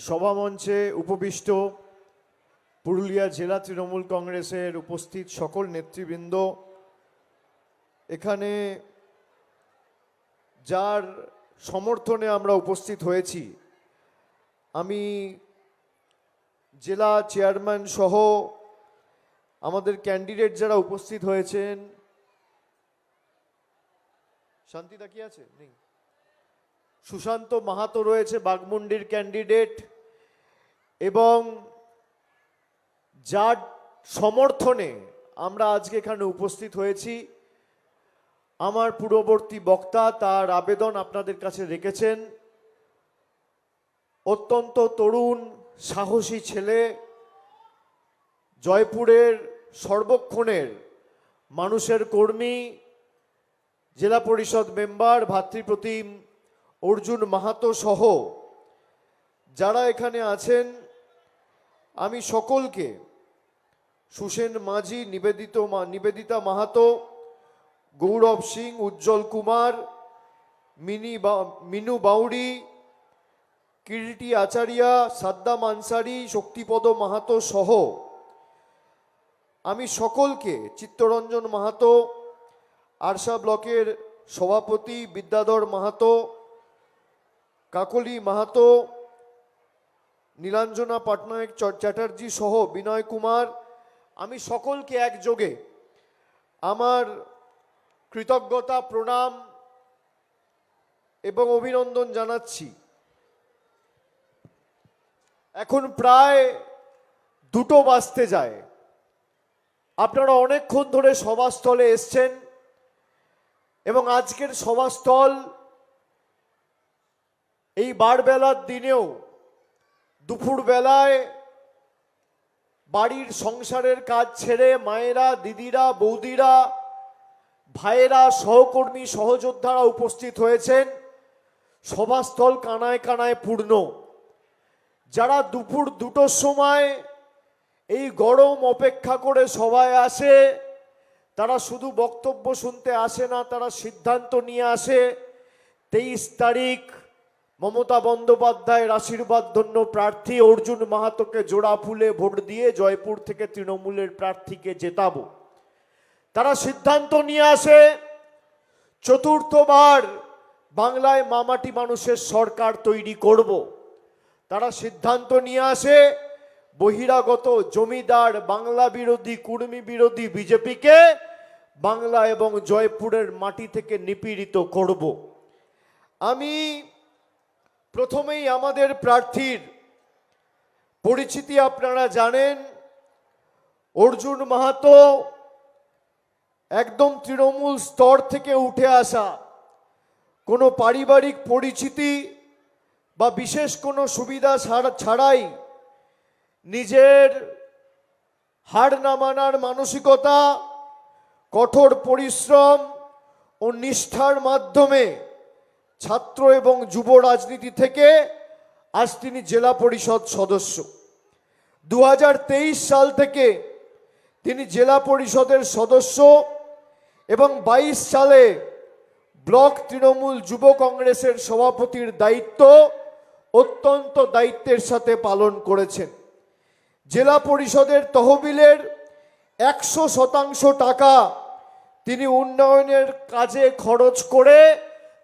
সভামঞ্চে উপবিষ্ট পুরুলিয়া জেলা তৃণমূল কংগ্রেসের উপস্থিত সকল নেতৃবৃন্দ, এখানে যার সমর্থনে আমরা উপস্থিত হয়েছি, আমি জেলা চেয়ারম্যান সহ আমাদের ক্যান্ডিডেট যারা উপস্থিত হয়েছেন, শান্তিদা কি আছে নেই, সুশান্ত মাহাতো রয়েছে বাঘমুন্ডির ক্যান্ডিডেট, এবং যার সমর্থনে আমরা আজকে এখানে উপস্থিত হয়েছি, আমার পূর্ববর্তী বক্তা তার আবেদন আপনাদের কাছে রেখেছেন। অত্যন্ত তরুণ সাহসী ছেলে, জয়পুরের সর্বক্ষণের মানুষের কর্মী, জেলা পরিষদ মেম্বার ভাতৃপ্রতিম অর্জুন মাহাতো সহ যারা এখানে আছেন, আমি সকলকে, সুসেন মাঝি, নিবেদিতা মাহাতো, গৌরব সিং, উজ্জ্বল কুমার, মিনু বাউরি, কিরিটি আচারিয়া, সাদ্দাম আনসারি, শক্তিপদ মাহাতো সহ আমি সকলকে, চিত্তরঞ্জন মাহাতো, আরশা ব্লকের সভাপতি বিদ্যাধর মাহাতো, কাকলি মাহাতো, নীলাঞ্জনা পাটনায়ক চ্যাটার্জি সহ বিনয় কুমার, আমি সকলকে একযোগে আমার কৃতজ্ঞতা, প্রণাম এবং অভিনন্দন জানাচ্ছি। এখন প্রায় 2টো বাজতে যায়। আপনারা অনেকক্ষণ ধরে সভাস্থলে এসছেন এবং আজকের সভাস্থল এই বারবেলার দিনেও দুপুরবেলায় বাড়ির সংসারের কাজ ছেড়ে মায়েরা, দিদিরা, বৌদিরা, ভাইয়েরা, সহকর্মী, সহযোদ্ধারা উপস্থিত হয়েছেন। সভাস্থল কানায় কানায় পূর্ণ। যারা দুপুর 2টোর সময় এই গরম অপেক্ষা করে সভায় আসে, তারা শুধু বক্তব্য শুনতে আসে না, তারা সিদ্ধান্ত নিয়ে আসে 23 তারিখ মমতা বন্দ্যোপাধ্যায়ের আশীর্বাদ ধন্য প্রার্থী অর্জুন মাহাতোকে জোড়া ফুলে ভোট দিয়ে জয়পুর থেকে তৃণমূলের প্রার্থীকে জেতাবো। তারা সিদ্ধান্ত নিয়ে আসে 4র্থবার বাংলায় মামাটি মানুষের সরকার তৈরি করব। তারা সিদ্ধান্ত নিয়ে আসে বহিরাগত জমিদার, বাংলা বিরোধী, কুর্মী বিরোধী বিজেপিকে বাংলা এবং জয়পুরের মাটি থেকে নিপীড়িত করব। আমি প্রথমেই আমাদের প্রার্থীর পরিচিতি আপনারা জানেন। অর্জুন মাহাতো একদম তৃণমূল স্তর থেকে উঠে আসা, কোনো পারিবারিক পরিচিতি বা বিশেষ কোনো সুবিধা ছাড়াই নিজের হার না মানার মানসিকতা, কঠোর পরিশ্রম ও নিষ্ঠার মাধ্যমে ছাত্র এবং যুব রাজনীতি থেকে আজ তিনি জেলা পরিষদ সদস্য। 2023 সাল থেকে তিনি জেলা পরিষদের সদস্য এবং 22 সালে ব্লক তৃণমূল যুব কংগ্রেসের সভাপতির দায়িত্ব অত্যন্ত দায়িত্বের সাথে পালন করেছেন। জেলা পরিষদের তহবিলের 100% টাকা তিনি উন্নয়নের কাজে খরচ করে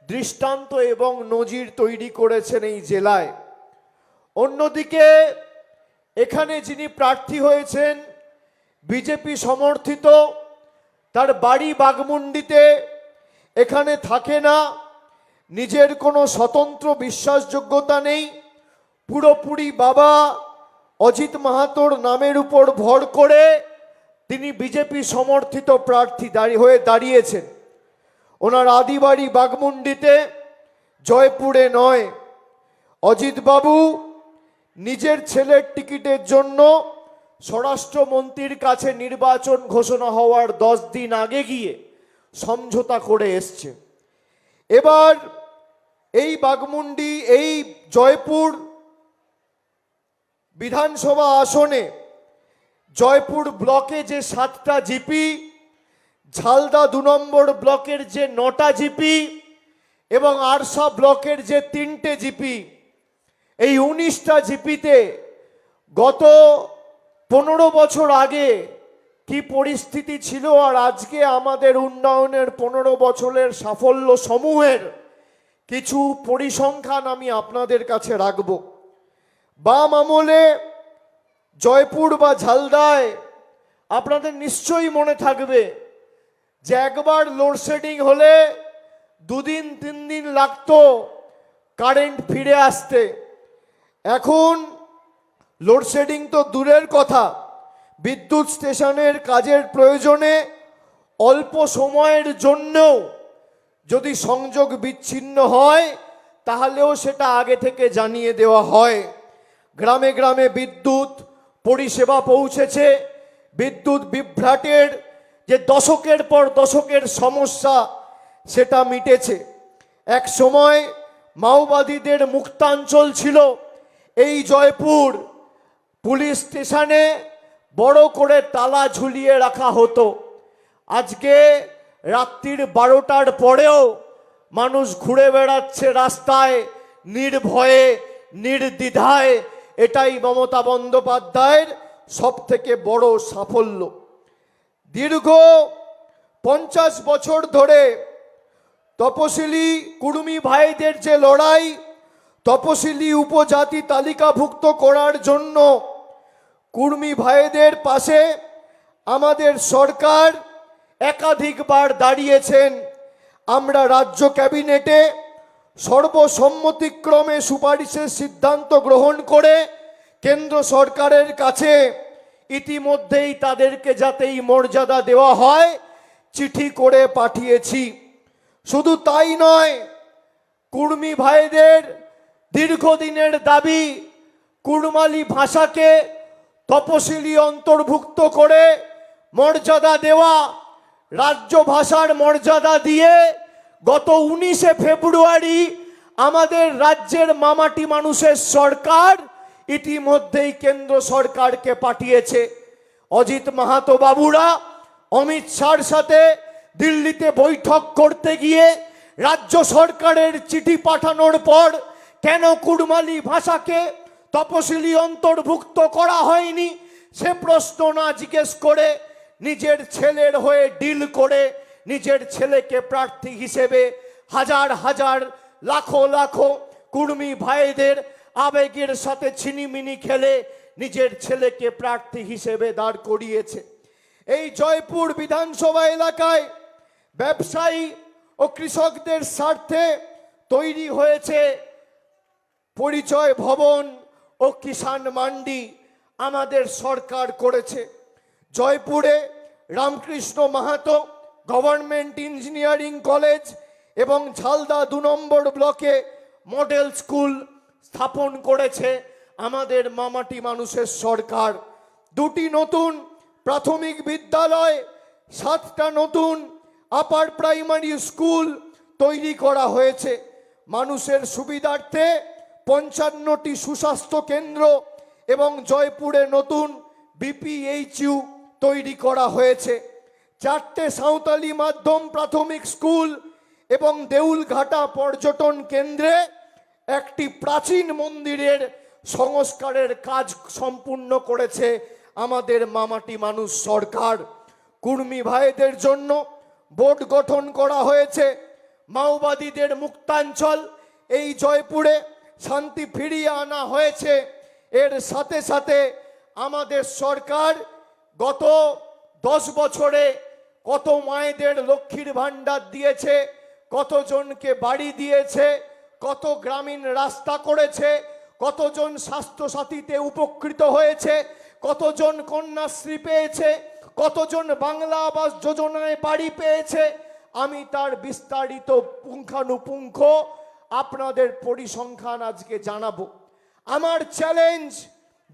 দৃষ্টান্ত এবং নজির তৈরি করেছেন এই জেলায়। অন্যদিকে এখানে যিনি প্রার্থী হয়েছেন বিজেপি সমর্থিত, তার বাড়ি বাঘমুন্ডিতে, এখানে থাকে না, নিজের কোনো স্বতন্ত্র বিশ্বাসযোগ্যতা নেই, পুরোপুরি বাবা অজিত মাহাতোর নামের উপর ভর করে তিনি বিজেপি সমর্থিত প্রার্থী হয়ে দাঁড়িয়েছেন। ওনার আদিবাড়ি বাঘমুন্ডিতে, জয়পুরে নয়। অজিতবাবু নিজের ছেলের টিকিটের জন্য স্বরাষ্ট্রমন্ত্রীর কাছে নির্বাচন ঘোষণা হওয়ার 10 দিন আগে গিয়ে সমঝোতা করে এসছে। এবার এই বাঘমুন্ডি, এই জয়পুর বিধানসভা আসনে জয়পুর ব্লকে যে 7টা জিপি, ঝালদা 2 নম্বর ব্লকের যে 9টা জিপি এবং আরশা ব্লকের যে 3টে জিপি, এই 19টা জিপিতে গত 15 বছর আগে কি পরিস্থিতি ছিল আর আজকে আমাদের উন্নয়নের 15 বছরের সাফল্য সমূহের কিছু পরিসংখ্যান আমি আপনাদের কাছে রাখব। বাম আমলে জয়পুর বা ঝালদায় আপনাদের নিশ্চয়ই মনে থাকবে যে একবার লোডশেডিং হলে 2 দিন 3 দিন লাগতো কারেন্ট ফিরে আসতে। এখন লোডশেডিং তো দূরের কথা, বিদ্যুৎ স্টেশনের কাজের প্রয়োজনে অল্প সময়ের জন্যও যদি সংযোগ বিচ্ছিন্ন হয় তাহলেও সেটা আগে থেকে জানিয়ে দেওয়া হয়। গ্রামে গ্রামে বিদ্যুৎ পরিষেবা পৌঁছেছে। বিদ্যুৎ বিভ্রাটের যে দশকের পর দশকের সমস্যা সেটা মিটেছে। এক সময় মাওবাদীদের মুক্তাঞ্চল ছিল এই জয়পুর। পুলিশ স্টেশনে বড় করে তালা ঝুলিয়ে রাখা হতো। আজকে রাত্রির 12টার পরেও মানুষ ঘুরে বেড়াচ্ছে রাস্তায় নির্ভয়ে নির্দ্বিধায়। এটাই মমতা বন্দ্যোপাধ্যায়ের সব থেকে বড় সাফল্য। দীর্ঘ 50 বছর ধরে তপশিলি কুর্মী ভাইদের যে লড়াই, তপশিলি উপজাতি তালিকাভুক্ত করার জন্য কুর্মী ভাইদের পাশে আমাদের সরকার একাধিকবার দাঁড়িয়েছেন। আমরা রাজ্য ক্যাবিনেটে সর্বসম্মতিক্রমে সুপারিশের সিদ্ধান্ত গ্রহণ করে কেন্দ্র সরকারের কাছে ইতিমধ্যেই তাদেরকে যাতেই মর্যাদা দেওয়া হয় চিঠি করে পাঠিয়েছি। শুধু তাই নয়, কুর্মী ভাইদের দীর্ঘদিনের দাবি কুড়মালি ভাষাকে তপশিলি অন্তর্ভুক্ত করে মর্যাদা দেওয়া, রাজ্য ভাষার মর্যাদা দিয়ে গত 19শে ফেব্রুয়ারি আমাদের রাজ্যের মামাটি মানুষের সরকার ইতিমধ্যেই কেন্দ্র সরকারকে পাঠিয়েছে। অজিত মাহাতো বাবুরা অমিত শাহর সাথে দিল্লিতে বৈঠক করতে গিয়ে রাজ্য সরকারের চিঠি পাঠানোর পর কেন কুড়মালি ভাষাকে তপশিলি অন্তর্ভুক্ত করা হয়নি সে প্রশ্ন না জিজ্ঞেস করে নিজের ছেলের হয়ে ডিল করে নিজের ছেলেকে প্রার্থী হিসেবে হাজার হাজার লাখো লাখো কুর্মী ভাইদের আবেগের সাথে ছিনিমিনি খেলে নিজের ছেলেকে প্রার্থী হিসেবে দাঁড় করিয়েছে। এই জয়পুর বিধানসভা এলাকায় ব্যবসায়ী ও কৃষকদের স্বার্থে তৈরি হয়েছে পরিচয় ভবন ও কিষাণ মান্ডি আমাদের সরকার করেছে। জয়পুরে Ramakrishna Mahato government engineering college এবং ঝালদা 2 নম্বর ব্লকে মডেল স্কুল স্থাপন করেছে আমাদের মামাটি মানুষের সরকার। 2টি নতুন প্রাথমিক বিদ্যালয়, 7টা নতুন আপার প্রাইমারি স্কুল তৈরি করা হয়েছে। মানুষের সুবিধার্থে 55টি সুস্বাস্থ্য কেন্দ্র এবং জয়পুরে নতুন বিপিএইচইউ তৈরি করা হয়েছে। 4টে সাঁওতালি মাধ্যম প্রাথমিক স্কুল এবং দেউলঘাটা পর্যটন কেন্দ্রে একটি প্রাচীন মন্দিরের সংস্কারের কাজ সম্পূর্ণ করেছে আমাদের মামাটি মানুষ সরকার। কুর্মী ভাইদের জন্য বোর্ড গঠন করা হয়েছে। মাওবাদীদের মুক্তাঞ্চল এই জয়পুরে শান্তি ফিরিয়ে আনা হয়েছে। এর সাথে সাথে আমাদের সরকার গত 10 বছরে কত মায়েদের লক্ষ্মীর ভাণ্ডার দিয়েছে, কতজনকে বাড়ি দিয়েছে, কত গ্রামীণ রাস্তা করেছে, কতজন স্বাস্থ্যসাথীতে উপকৃত হয়েছে, কতজন কন্যাশ্রী পেয়েছে, কতজন বাংলা আবাস যোজনায় বাড়ি পেয়েছে, আমি তার বিস্তারিত পুঙ্খানুপুঙ্খ আপনাদের পরিসংখ্যান আজকে জানাবো। আমার চ্যালেঞ্জ,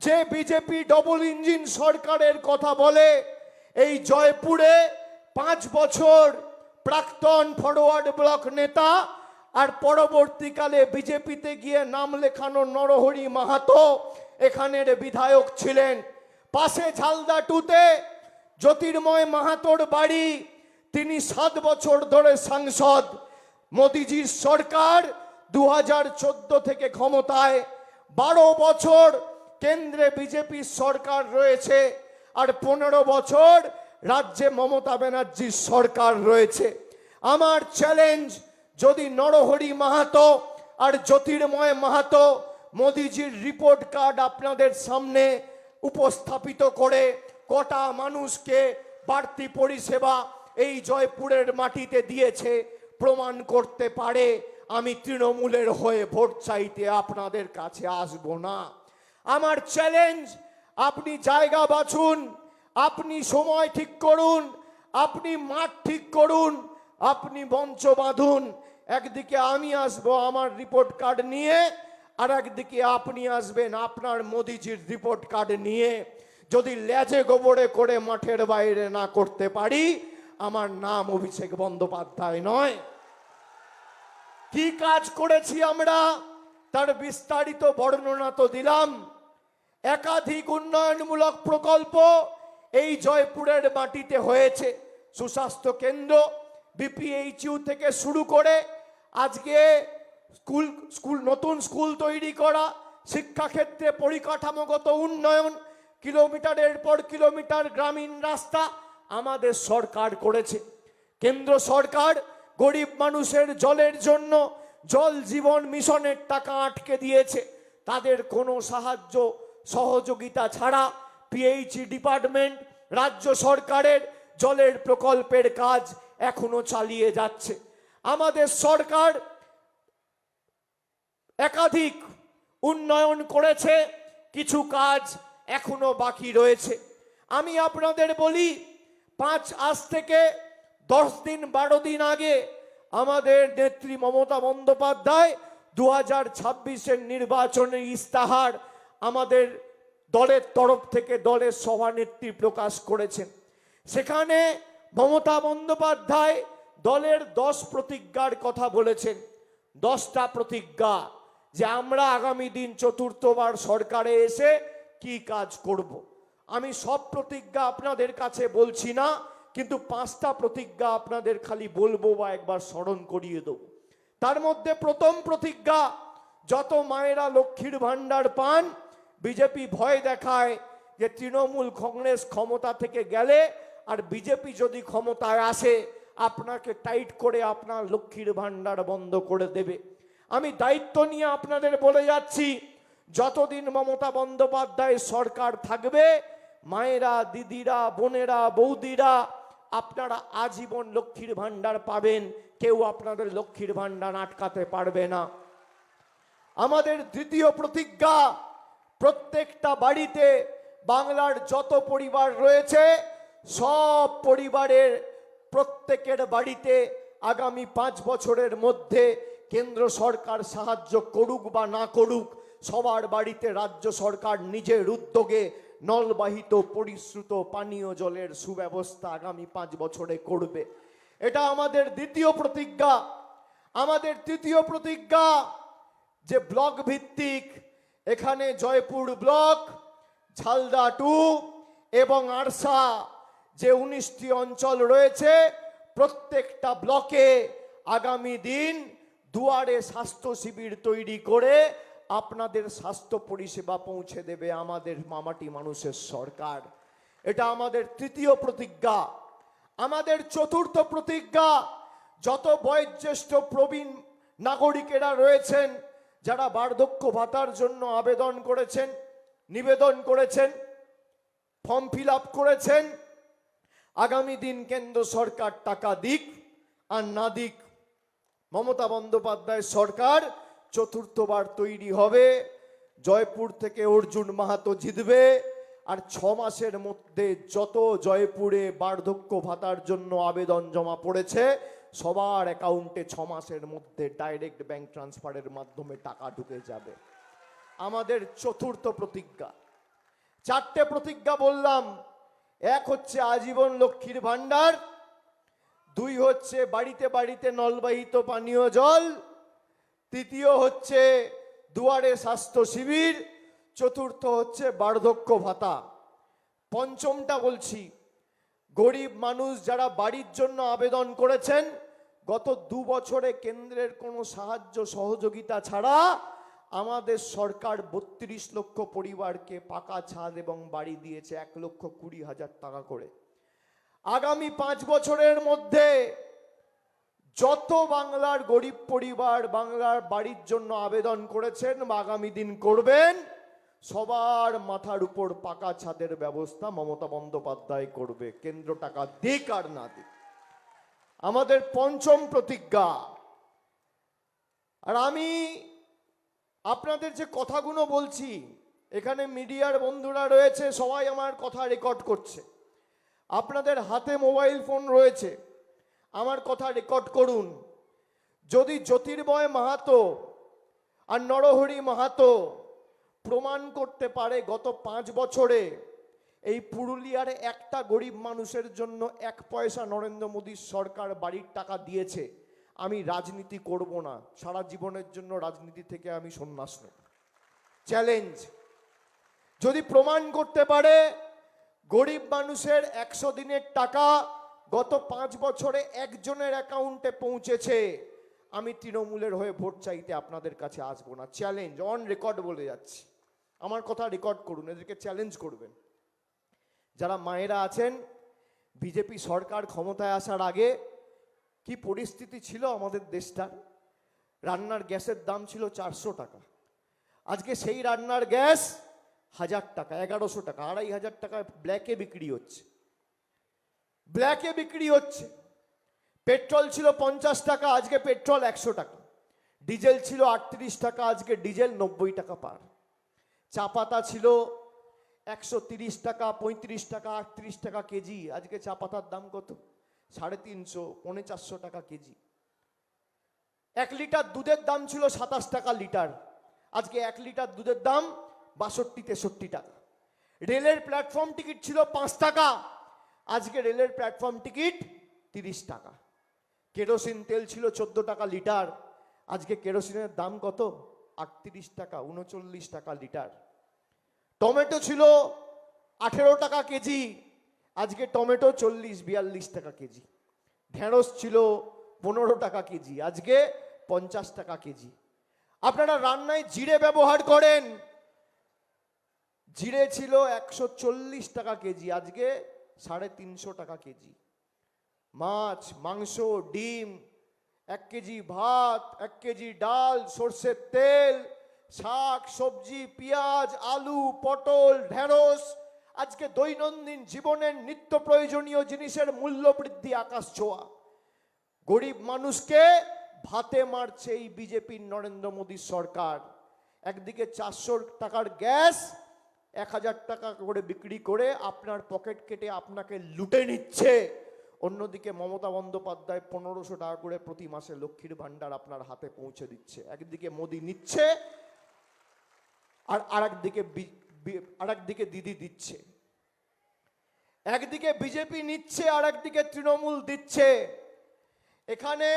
যে বিজেপি ডবল ইঞ্জিন সরকারের কথা বলে, এই জয়পুরে 5 বছর প্রাক্তন ফরওয়ার্ড ব্লক নেতা আর পরবর্তীকালে বিজেপিতে গিয়ে নাম লেখানো নরহরি মাহাতো এখানের বিধায়ক ছিলেন। পাশে ঝালদা 2তে জ্যোতির্ময় মাহাতোর বাড়ি, তিনি 7 বছর ধরে সাংসদ। মোদিজির সরকার 2014 থেকে ক্ষমতায়, 12 বছর কেন্দ্রে বিজেপির সরকার রয়েছে, আর 15 বছর রাজ্যে মমতা ব্যানার্জির সরকার রয়েছে। আমার চ্যালেঞ্জ, যদি নরহরি মাহাতো আর জ্যোতির্ময় মাহাতো মোদিজির রিপোর্ট কার্ড আপনাদের সামনে উপস্থাপিত করে কটা মানুষকে বাড়তি পরিষেবা এই জয়পুরের মাটিতে দিয়েছে প্রমাণ করতে পারে, আমি তৃণমূলের হয়ে ভোট চাইতে আপনাদের কাছে আসব না। আমার চ্যালেঞ্জ, আপনি জায়গা বাছুন, আপনি সময় ঠিক করুন, আপনি মাঠ ঠিক করুন, আপনি মঞ্চ বাঁধুন। একদিকে আমি আসব আমার রিপোর্ট কার্ড নিয়ে, আর একদিকে আপনি আসবেন আপনার মোদিজির রিপোর্ট কার্ড নিয়ে। যদি লেজে গোবরে করে মাঠের বাইরে না করতে পারি, আমার নাম অভিষেক বন্দ্যোপাধ্যায় নয়। কি কাজ করেছি আমরা তার বিস্তারিত বর্ণনা তো দিলাম। একাধিক উন্নয়নমূলক প্রকল্প এই জয়পুরের মাটিতে হয়েছে। সুস্বাস্থ্য কেন্দ্র, বিপিএইচইউ থেকে শুরু করে আজকে স্কুল নতুন স্কুল তৈরি করা, শিক্ষাক্ষেত্রে পরিকাঠামোগত উন্নয়ন, কিলোমিটারের পর কিলোমিটার গ্রামীণ রাস্তা আমাদের সরকার করেছে। কেন্দ্র সরকার গরিব মানুষের জলের জন্য জল জীবন মিশনের টাকা আটকে দিয়েছে। তাদের কোনো সাহায্য সহযোগিতা ছাড়া পিএইচই ডিপার্টমেন্ট রাজ্য সরকারের জলের প্রকল্পের কাজ এখনো চালিয়ে যাচ্ছে। আমাদের সরকার একাধিক উন্নয়ন করেছে, কিছু কাজ এখনো বাকি রয়েছে। আমি আপনাদের বলি, আজ থেকে 10 দিন 12 দিন আগে আমাদের নেত্রী মমতা বন্দ্যোপাধ্যায় 2026-এর নির্বাচনের ইস্তাহার আমাদের দলের তরফ থেকে দলের সভানেত্রী প্রকাশ করেছেন। সেখানে মমতা বন্দ্যোপাধ্যায় দলের 10 প্রতিজ্ঞার কথা বলেছেন। 10টা প্রতিজ্ঞা, যে আমরা আগামী দিন চতুর্থবার সরকারে এসে কি কাজ করব। আমি সব প্রতিজ্ঞা আপনাদের কাছে বলছি না, কিন্তু 5টা প্রতিজ্ঞা আপনাদের খালি বলবো বা একবার স্মরণ করিয়ে দেব। তার মধ্যে প্রথম প্রতিজ্ঞা, যত মায়েরা লক্ষ্মীর ভান্ডার পান, বিজেপি ভয় দেখায় যে তৃণমূল কংগ্রেস ক্ষমতা থেকে গেলে আর বিজেপি যদি ক্ষমতায় আসে আপনাকে টাইট করে আপনার লক্ষ্মীর ভান্ডার বন্ধ করে দেবে। আমি দায়িত্ব নিয়ে আপনাদের বলে যাচ্ছি, যতদিন মমতা বন্দ্যোপাধ্যায় সরকার থাকবে, মায়েরা, দিদিরা, বোনেরা, বৌদিরা আপনারা আজীবন লক্ষ্মীর ভান্ডার পাবেন। কেউ আপনাদের লক্ষ্মীর ভান্ডার আটকাতে পারবে না। আমাদের দ্বিতীয় প্রতিজ্ঞা, প্রত্যেকটা বাড়িতে বাংলার যত পরিবার রয়েছে সব পরিবারের প্রত্যেকের বাড়িতে আগামী 5 বছরের মধ্যে কেন্দ্র সরকার সাহায্য করুক বা না করুক, সবার বাড়িতে রাজ্য সরকার নিজের উদ্যোগে নলবাহিত পরিশ্রুত পানীয় জলের সুব্যবস্থা আগামী 5 বছরে করবে। এটা আমাদের দ্বিতীয় প্রতিজ্ঞা। আমাদের তৃতীয় প্রতিজ্ঞা, যে ব্লক ভিত্তিক, এখানে জয়পুর ব্লক, ঝালদা 2 এবং আরসা যে 19টি অঞ্চল রয়েছে, প্রত্যেকটা ব্লকে আগামী দিন দুয়ারে স্বাস্থ্য শিবির তৈরি করে আপনাদের স্বাস্থ্য পরিষেবা পৌঁছে দেবে আমাদের মামাটি মানুষের সরকার। এটা আমাদের তৃতীয় প্রতিজ্ঞা। আমাদের চতুর্থ প্রতিজ্ঞা, যত বয়োজ্যেষ্ঠ প্রবীণ নাগরিকেরা রয়েছেন, যারা বার্ধক্য ভাতার জন্য আবেদন করেছেন, নিবেদন করেছেন, ফর্ম ফিল আপ করেছেন, আগামী দিন কেন্দ্র সরকার টাকা দিক আর না দিক, মমতা বন্দ্যোপাধ্যায় সরকার চতুর্থবার তৈরি হবে। জয়পুর থেকে অর্জুন মাহাতো জিতবে, আর 6 মাসের মধ্যে যত জয়পুরে বার্ধক্য ভাতার জন্য আবেদন জমা পড়েছে সবার অ্যাকাউন্টে 6 মাসের মধ্যে ডাইরেক্ট ব্যাংক ট্রান্সফারের মাধ্যমে টাকা ঢুকে যাবে। আমাদের চতুর্থ প্রতিজ্ঞা। 4টে প্রতিজ্ঞা বললাম। 1 হচ্ছে আজীবন লক্ষ্মীর ভান্ডার, 2 হচ্ছে বাড়িতে বাড়িতে নলবাহিত পানীয় জল, 3য় হচ্ছে দুয়ারে স্বাস্থ্য শিবির, 4র্থ হচ্ছে বার্ধক্য ভাতা। 5মটা বলছি, গরিব মানুষ যারা বাড়ির জন্য আবেদন করেছেন, গত 2 বছরে কেন্দ্রের কোনো সাহায্য সহযোগিতা ছাড়া আমাদের সরকার 32 লক্ষ পরিবারকে পাকা ছাদ এবং বাড়ি দিয়েছে 1,20,000 টাকা করে। আগামী 5 বছরের মধ্যে যত বাংলার গরিব পরিবার বাংলার বাড়ির জন্য আবেদন করেছেন বা আগামী দিন করবেন, সবার মাথার উপর পাকা ছাদের ব্যবস্থা মমতা বন্দ্যোপাধ্যায় করবে, কেন্দ্র টাকা দিক আর না দিক। আমাদের পঞ্চম প্রতিজ্ঞা। আর আমি আপনাদের যে কথাগুলো বলছি, এখানে মিডিয়ার বন্ধুরা রয়েছে, সবাই আমার কথা রেকর্ড করছে। আপনাদের হাতে মোবাইল ফোন রয়েছে, আমার কথা রেকর্ড করুন। যদি জ্যোতির্ময় মাহাতো আর নরহরি মাহাতো প্রমাণ করতে পারে গত 5 বছরে এই পুরুলিয়ার একটা গরিব মানুষের জন্য 1 পয়সা নরেন্দ্র মোদীর সরকার বাড়ির টাকা দিয়েছে, আমি রাজনীতি করব না, সারা জীবনের জন্য রাজনীতি থেকে আমি সন্ন্যাস নেব। চ্যালেঞ্জ। যদি প্রমাণ করতে পারে গরিব মানুষের 100 দিনের টাকা গত 5 বছরে একজনের অ্যাকাউন্টে পৌঁছেছে, আমি তৃণমূলের হয়ে ভোট চাইতে আপনাদের কাছে আসবো না। চ্যালেঞ্জ, অন রেকর্ড বলে যাচ্ছি। আমার কথা রেকর্ড করুন, এদেরকে চ্যালেঞ্জ করবেন। যারা মায়েরা আছেন, বিজেপি সরকার ক্ষমতায় আসার আগে কি পরিস্থিতি ছিল আমাদের দেশটার? রান্নার গ্যাসের দাম ছিল 400 টাকা, আজকে সেই রান্নার গ্যাস 1000 টাকা, 1100 টাকা, 2500 টাকায় ব্ল্যাকে বিক্রি হচ্ছে। ব্ল্যাকে বিক্রি হচ্ছে। পেট্রোল ছিল 50 টাকা, আজকে পেট্রোল 100 টাকা। ডিজেল ছিল 38 টাকা, আজকে ডিজেল 90 টাকা পার। চা পাতা ছিল 130 টাকা, 35 টাকা, 38 টাকা কেজি, আজকে চা পাতার দাম কত? 350, 450 টাকা কেজি। 1 লিটার দুধের দাম ছিল 27 টাকা লিটার, আজকে 1 লিটার দুধের দাম 62-63 টাকা। রেলের প্ল্যাটফর্ম টিকিট ছিল 5 টাকা, আজকে রেলের প্ল্যাটফর্ম টিকিট 30 টাকা। কেরোসিন তেল ছিল 14 টাকা লিটার, আজকে কেরোসিনের দাম কত? 38 টাকা, 39 টাকা লিটার। টমেটো ছিল 18 টাকা কেজি, আজকে টমেটো 40-42 টাকা কেজি। ঢেঁড়স ছিল 15 টাকা কেজি, আজকে 50 টাকা কেজি। আপনারা রান্নায় জিরে ব্যবহার করেন, জিরে ছিল 140 টাকা কেজি, আজকে 350 টাকা কেজি। মাছ, মাংস, ডিম, 1 কেজি ভাত, 1 কেজি ডাল, সর্ষের তেল, শাক সবজি, পেঁয়াজ, আলু, পটল, ঢেঁড়স, আজকে দৈনন্দিন জীবনের নিত্য প্রয়োজনীয় জিনিসের মূল্য বৃদ্ধি আকাশ ছোঁয়া। গরিব মানুষকে ভাতে মারছে এই বিজেপির নরেন্দ্র মোদীর সরকার। একদিকে 400 টাকার গ্যাস 1000 টাকা করে বিক্রি করে আপনার পকেট কেটে আপনাকে লুটে নিচ্ছে, অন্যদিকে মমতা বন্দ্যোপাধ্যায় 1500 টাকা করে প্রতি মাসে লক্ষ্মীর ভান্ডার আপনার হাতে পৌঁছে দিচ্ছে। একদিকে মোদী নিচ্ছে আর আরেকদিকে দিদি দিচ্ছে। একদিকে বিজেপি নিচ্ছে আর একদিকে তৃণমূল দিচ্ছে। এখানে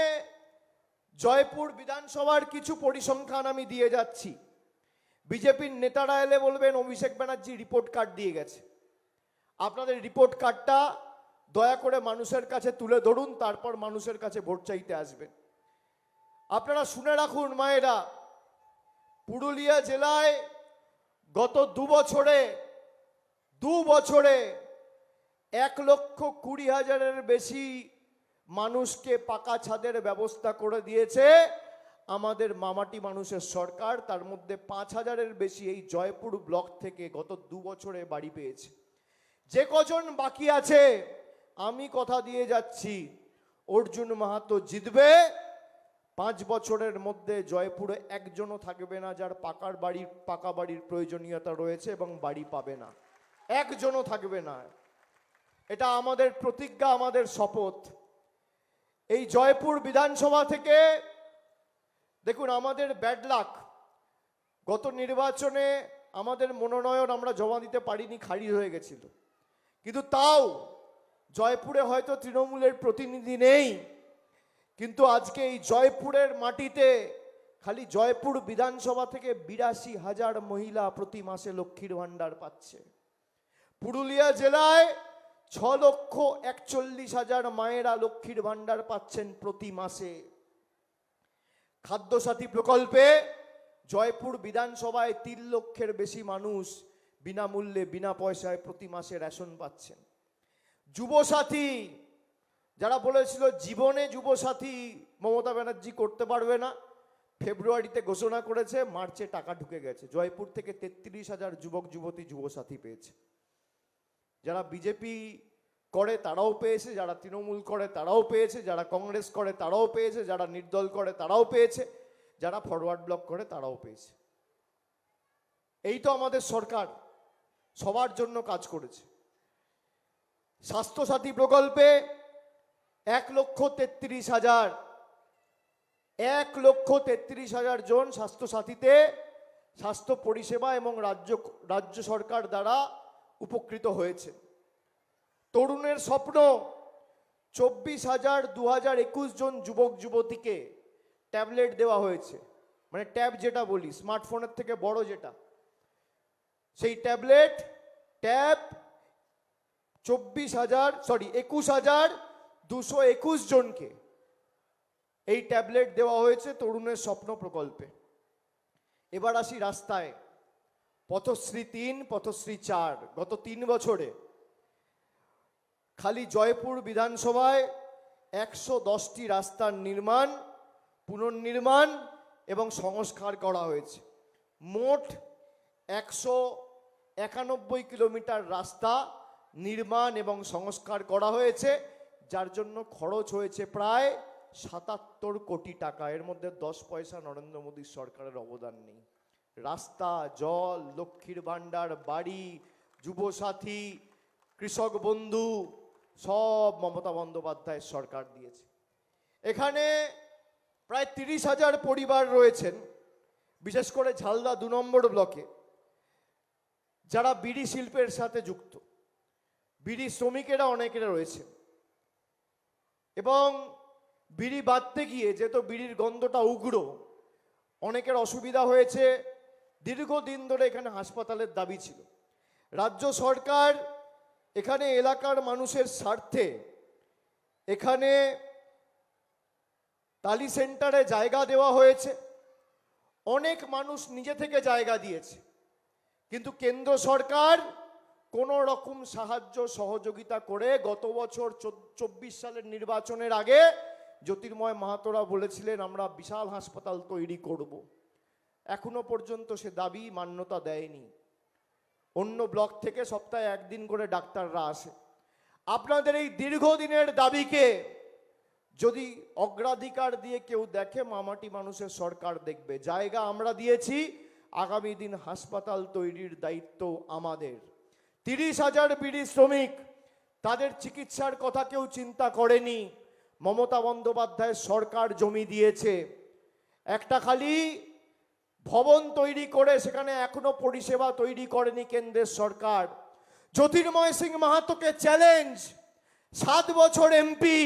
জয়পুর বিধানসভার কিছু পরিসংখ্যান আমি দিয়ে যাচ্ছি। বিজেপির নেতারা এলে বলবেন অভিষেক ব্যানার্জি রিপোর্ট কার্ড দিয়ে গেছে। আপনাদের রিপোর্ট কার্ডটা দয়া করে মানুষের কাছে তুলে ধরুন, তারপর মানুষের কাছে ভোট চাইতে আসবেন। আপনারা শুনে রাখুন মায়েরা, পুরুলিয়া জেলায় গত 2 বছরে 1,20,000-এর বেশি মানুষকে পাকা ছাদের ব্যবস্থা করে দিয়েছে আমাদের মামাটি মানুষের সরকার। তার মধ্যে 5,000-এর বেশি এই জয়পুর ব্লক থেকে গত 2 বছরে বাড়ি পেয়েছে। যে কজন বাকি আছে, আমি কথা দিয়ে যাচ্ছি, অর্জুন মাহাতো জিতবে। 5 বছরের মধ্যে জয়পুরে একজনও থাকবে না যার পাকা বাড়ির প্রয়োজনীয়তা রয়েছে এবং বাড়ি পাবে না, একজনও থাকবে না। এটা আমাদের প্রতিজ্ঞা, আমাদের শপথ। এই জয়পুর বিধানসভা থেকে দেখুন, আমাদের ব্যাড লাক, গত নির্বাচনে আমাদের মনোনয়ন আমরা জমা দিতে পারিনি, খারিজ হয়ে গেছিল। কিন্তু তাও জয়পুরে হয়তো তৃণমূলের প্রতিনিধি নেই, কিন্তু আজকে এই জয়পুরের মাটিতে খালি জয়পুর বিধানসভা থেকে 82,000 মহিলা প্রতি মাসে লক্ষ্মীর ভান্ডার পাচ্ছে। পুরুলিয়া জেলায় 6,41,000 মায়েরা লক্ষ্মীর ভান্ডার পাচ্ছেন প্রতি মাসে। খাদ্যসাথী প্রকল্পে জয়পুর বিধানসভায় 3 লক্ষের বেশি মানুষ বিনামূল্যে বিনা পয়সায় প্রতি মাসে রেশন পাচ্ছেন। যুবসাথী, যারা বলেছিল জীবনে যুবসাথী মমতা ব্যানার্জি করতে পারবে না, ফেব্রুয়ারিতে ঘোষণা করেছে, মার্চে টাকা ঢুকে গেছে। জয়পুর থেকে 33,000 যুবক যুবতী যুবসাথী পেয়েছে। যারা বিজেপি করে তারাও পেয়েছে, যারা তৃণমূল করে তারাও পেয়েছে, যারা কংগ্রেস করে তারাও পেয়েছে, যারা নির্দল করে তারাও পেয়েছে, যারা ফরওয়ার্ড ব্লক করে তারাও পেয়েছে। এই তো আমাদের সরকার সবার জন্য কাজ করেছে। স্বাস্থ্যসাথী প্রকল্পে 1,33,000 1,33,000 জন স্বাস্থ্যসাথীতে স্বাস্থ্য পরিষেবা এবং রাজ্য সরকার দ্বারা উপকৃত হয়েছে। তরুণের স্বপ্ন 24,000 2021 জন যুবক যুবতীকে ট্যাবলেট দেওয়া হয়েছে, মানে ট্যাব যেটা বলি স্মার্টফোনের থেকে বড় যেটা, সেই ট্যাব 21,221 জনকে এই ট্যাবলেট দেওয়া হয়েছে তরুণের স্বপ্ন প্রকল্পে। এবার আসি রাস্তায়। পথশ্রী 3, পথশ্রী 4, গত 3 বছরে খালি জয়পুর বিধানসভায় 110টি রাস্তার নির্মাণ, পুনর্নির্মাণ এবং সংস্কার করা হয়েছে। মোট 191 কিলোমিটার রাস্তা নির্মাণ এবং সংস্কার করা হয়েছে, যার জন্য খরচ হয়েছে প্রায় 77 কোটি টাকা। এর মধ্যে 10 পয়সা নরেন্দ্র মোদীর সরকারের অবদান নেই। রাস্তা, জল, লক্ষ্মীর ভাণ্ডার, বাড়ি, যুবসাথী, কৃষক বন্ধু সব মমতা বন্দ্যোপাধ্যায়ের সরকার দিয়েছে। এখানে প্রায় 30,000 পরিবার রয়েছেন, বিশেষ করে ঝালদা 2 নম্বর ব্লকে, যারা বিড়ি শিল্পের সাথে যুক্ত। বিড়ি শ্রমিকেরা অনেকেরা রয়েছেন এবং বিড়ি বাঁধতে গিয়ে যেহেতু বিড়ির গন্ধটা উগ্র, অনেকের অসুবিধা হয়েছে। দীর্ঘদিন ধরে এখানে হাসপাতালের দাবি ছিল। রাজ্য সরকার এখানে এলাকার মানুষের স্বার্থে এখানে টালি সেন্টারে জায়গা দেওয়া হয়েছে। অনেক মানুষ নিজে থেকে জায়গা দিয়েছে, কিন্তু কেন্দ্র সরকার কোনো রকম সাহায্য সহযোগিতা করে গত বছর 24 সালের নির্বাচনের আগে জ্যোতির্ময় মাহাতোরা বলেছিলেন আমরা বিশাল হাসপাতাল তৈরি করব। এখনো পর্যন্ত সে দাবি মান্যতা দেয়নি। অন্য ব্লক থেকে সপ্তাহে 1 দিন করে ডাক্তাররা আসে। আপনাদের এই দীর্ঘদিনের দাবিকে যদি অগ্রাধিকার দিয়ে কেউ দেখে, মামাটি মানুষের সরকার দেখবে। জায়গা আমরা দিয়েছি, আগামী দিন হাসপাতাল তৈরির দায়িত্ব আমাদের। 30,000 বিড়ি শ্রমিক, তাদের চিকিৎসার কথা কেউ চিন্তা করেনি। মমতা বন্দ্যোপাধ্যায়ের সরকার জমি দিয়েছে। একটা খালি ভবন তৈরি করে সেখানে এখনো পরিষেবা তৈরি করেনি কেন্দ্রের সরকার। জ্যোতির্ময় সিং মাহাতোকে চ্যালেঞ্জ, 7 বছর এমপি,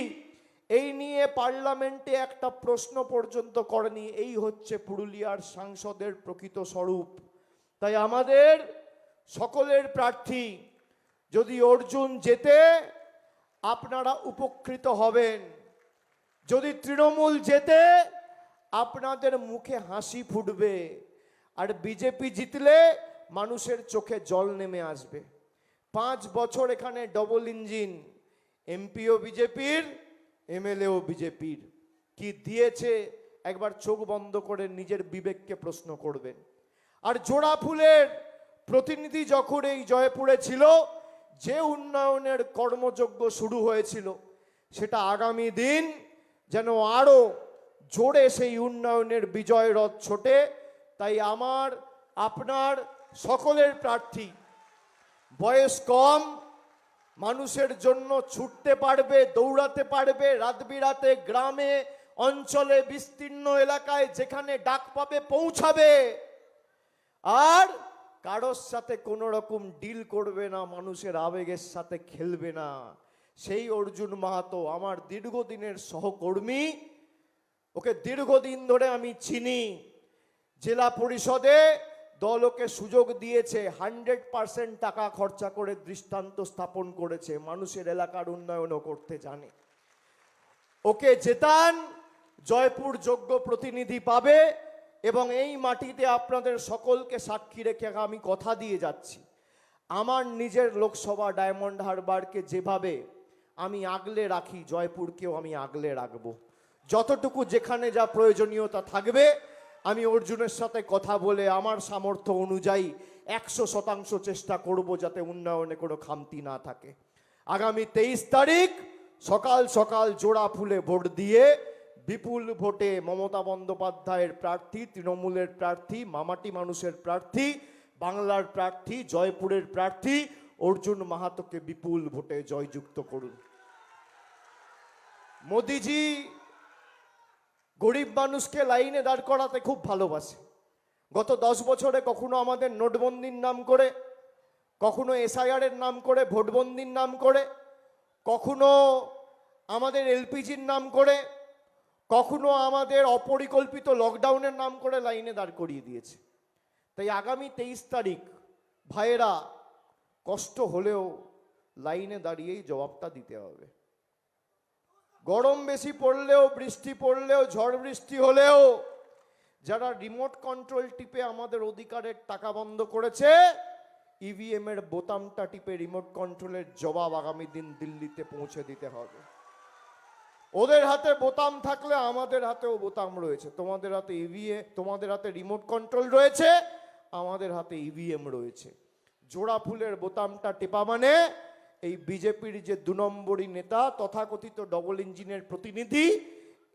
এই নিয়ে পার্লামেন্টে একটা প্রশ্ন পর্যন্ত করেনি। এই হচ্ছে পুরুলিয়ার সাংসদের প্রকৃত স্বরূপ। তাই আমাদের সকলের প্রার্থী যদি অর্জুন জেতে আপনারা উপকৃত হবেন, যদি তৃণমূল জেতে আপনাদের মুখে হাসি ফুটবে, আর বিজেপি জিতলে মানুষের চোখে জল নেমে আসবে। 5 বছর এখানে ডবল ইঞ্জিন, এমপিও বিজেপির, এমএলএও বিজেপির। কি দিয়েছে একবার চোখ বন্ধ করে নিজের বিবেককে প্রশ্ন করবেন। আর জোড়া ফুলের প্রতিনিধি যখন এই জয়পুরে ছিল, যে উন্নয়নের কর্মযজ্ঞ শুরু হয়েছিল, সেটা আগামী দিন যেন আরো জোরে সেই উন্নয়নের বিজয় রথ ছোটে। তাই আমার আপনার সকলের প্রার্থী, বয়স কম, মানুষের জন্য ছুটতে পারবে, দৌড়াতে পারবে, রাত বিরাতে গ্রামে অঞ্চলে বিস্তীর্ণ এলাকায় যেখানে ডাক পাবে পৌঁছাবে, আর কারোর সাথে কোনো রকম ডিল করবে না, মানুষের আবেগের সাথে খেলবে না। সেই অর্জুন মাহাতো আমার দীর্ঘদিনের সহকর্মী, ওকে দীর্ঘদিন ধরে আমি চিনি। জেলা পরিষদে দল ওকে সুযোগ দিয়েছে, 100% টাকা খরচা করে দৃষ্টান্ত স্থাপন করেছে, মানুষের এলাকার উন্নয়নও করতে জানে। ওকে জেতান, জয়পুর যোগ্য প্রতিনিধি পাবে এবং এই মাটিতে আপনাদের সকলকে সাক্ষী রেখে আমি কথা দিয়ে যাচ্ছি, আমার নিজের লোকসভা ডায়মন্ড হারবারকে যেভাবে আমি আগলে রাখি, জয়পুরকেও আমি আগলে রাখবো। যতটুকু যেখানে যা প্রয়োজনীয়তা থাকবে আমি অর্জুনের সাথে কথা বলে আমার সামর্থ্য অনুযায়ী 100% চেষ্টা করব যাতে উন্নয়নে কোনো খামতি না থাকে। আগামী 23 তারিখ সকাল সকাল জোড়া ফুলে ভোট দিয়ে বিপুল ভোটে মমতা বন্দ্যোপাধ্যায়ের প্রার্থী, তৃণমূলের প্রার্থী, মামাটি মানুষের প্রার্থী, বাংলার প্রার্থী, জয়পুরের প্রার্থী অর্জুন মাহাতোকে বিপুল ভোটে জয়যুক্ত করুন। মোদিজি গরিব মানুষকে লাইনে দাঁড় করাতে খুব ভালোবাসে। গত 10 বছরে কখনো আমাদের নোটবন্দির নাম করে, কখনো SIR এর নাম করে, ভোটবন্দির নাম করে, কখনো আমাদের LPGর নাম করে, কখনো আমাদের অপরিকল্পিত লকডাউনের নাম করে লাইনে দাঁড় করিয়ে দিয়েছে। তাই আগামী 23 তারিখ ভাইয়েরা কষ্ট হলেও লাইনে দাঁড়িয়েই জবাবটা দিতে হবে। গরম বেশি পড়লেও, বৃষ্টি পড়লেও, ঝড় বৃষ্টি হলেও যারা রিমোট কন্ট্রোল টিপে আমাদের অধিকারের টাকা বন্ধ করেছে, EVM এর বোতামটা টিপে রিমোট কন্ট্রোলের জবাব আগামী দিন দিল্লিতে পৌঁছে দিতে হবে। ওদের হাতে বোতাম থাকলে আমাদের হাতেও বোতাম রয়েছে। তোমাদের হাতে তোমাদের হাতে রিমোট কন্ট্রোল রয়েছে, আমাদের হাতে EVM রয়েছে। জোড়া ফুলের বোতামটা টেপা মানে এই বিজেপির যে 2 নম্বরী নেতা, তথাকথিত ডবল ইঞ্জিনের প্রতিনিধি,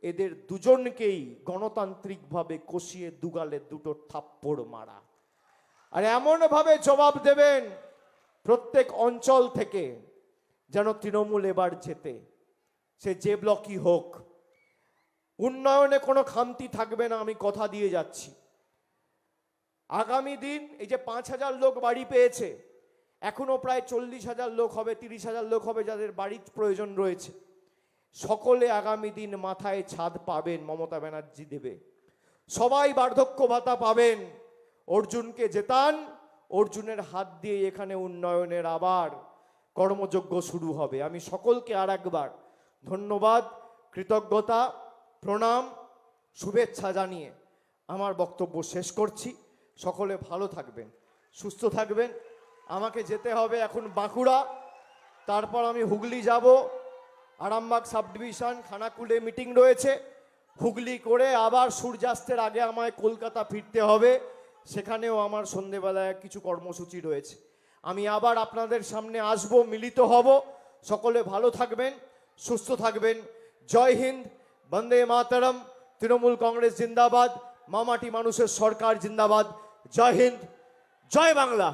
এদের দুজনকেই গণতান্ত্রিকভাবে কষিয়ে দুগালে দুটো থাপ্পড় মারা। আর এমনভাবে জবাব দেবেন প্রত্যেক অঞ্চল থেকে যেন তৃণমূল এবার জেতে, সে যে ব্লকই হোক। উন্নয়নে কোনো খামতি থাকবে না, আমি কথা দিয়ে যাচ্ছি। আগামী দিন এই যে 5,000 লোক বাড়ি পেয়েছে, এখনো প্রায় 40,000 লোক হবে, 30,000 লোক হবে যাদের বাড়ির প্রয়োজন রয়েছে। সকলে আগামী দিন মাথায় ছাদ পাবেন, মমতা ব্যানার্জি দেবে। সবাই বার্ধক্য ভাতা পাবেন। অর্জুনকে জেতান, অর্জুনের হাত দিয়ে এখানে উন্নয়নের আবার কর্মযজ্ঞ শুরু হবে। আমি সকলকে আর একবার ধন্যবাদ, কৃতজ্ঞতা, প্রণাম, শুভেচ্ছা জানিয়ে আমার বক্তব্য শেষ করছি। সকলে ভালো থাকবেন, সুস্থ থাকবেন। আমাকে যেতে হবে এখন বাঁকুড়া, তারপর আমি হুগলি যাব, আরামবাগ সাব ডিভিশন খানাকুলে মিটিং রয়েছে। হুগলি করে আবার সূর্যাস্তের আগে আমায় কলকাতা ফিরতে হবে, সেখানেও আমার সন্ধেবেলায় কিছু কর্মসূচি রয়েছে। আমি আবার আপনাদের সামনে আসব, মিলিত হব। সকলে ভালো থাকবেন, সুস্থ থাকবেন। জয় হিন্দ, বন্দে মাতরম, তৃণমূল কংগ্রেস জিন্দাবাদ, মামাটি মানুষের সরকার জিন্দাবাদ। জয় হিন্দ, জয় বাংলা।